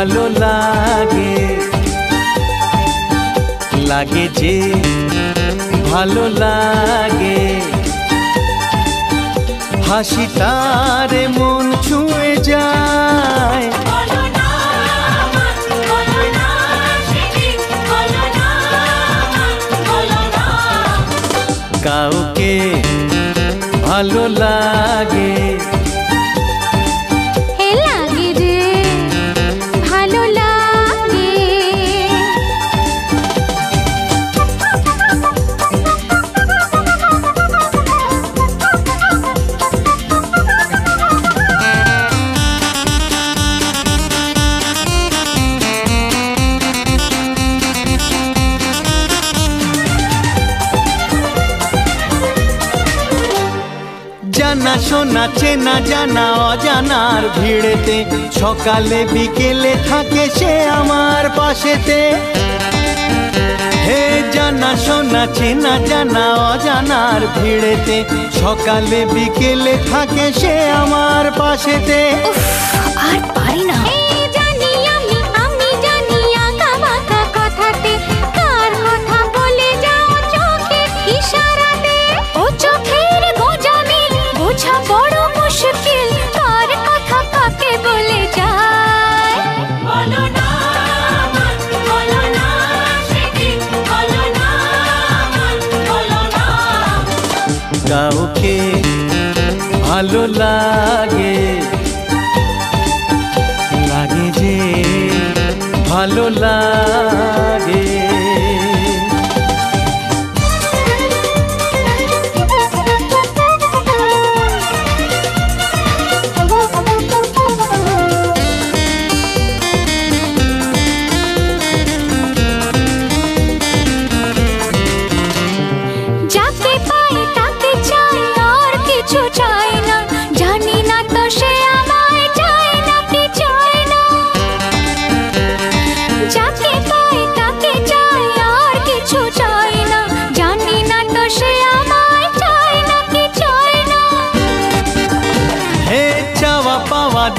ভালো লাগে, লাগে যে ভালো লাগে। হাসি তারে মন ছুঁয়ে যায়, কাউকে ভালো লাগে, লাগে রে ভালো লাগে। জানা শোনা চেনা জানা অজানার ভিড়েতে, সকালে বিকেলে থাকে সে আমার পাশেতে। হে জানা শোনা চেনা জানা অজানার ভিড়েতে, সকালে বিকেলে থাকে সে আমার পাশেতে। আর পারি না। কাউকে ভালো লাগে, লাগে যে ভালো লাগে।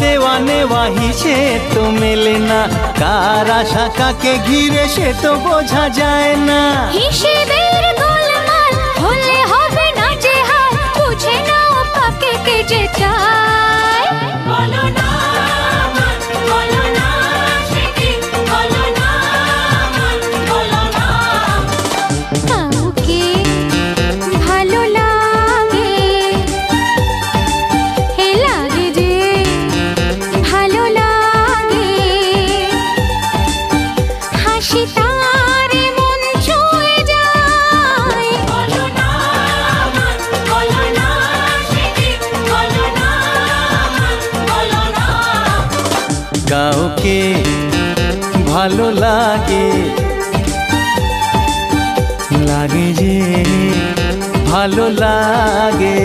দেওয়া নেওয়া হিসেব তো মেলে না, কার আশা কাকে ঘিরে সে তো বোঝা যায় না। হিসেবের গোলমাল হলে হবে না যে হাল, বুঝে নাও পাকে কে যে চায়। বলো না বলো না সেটি বলো না বলো না। কাউকে ভালো লাগে, হে লাগে রে ভালো লাগে। হাসি তারে মন ছুঁয়ে যায়, বলো না বলো না সেটি বলো না বলো না। কাউকে ভালো লাগে, লাগে যে ভালো লাগে।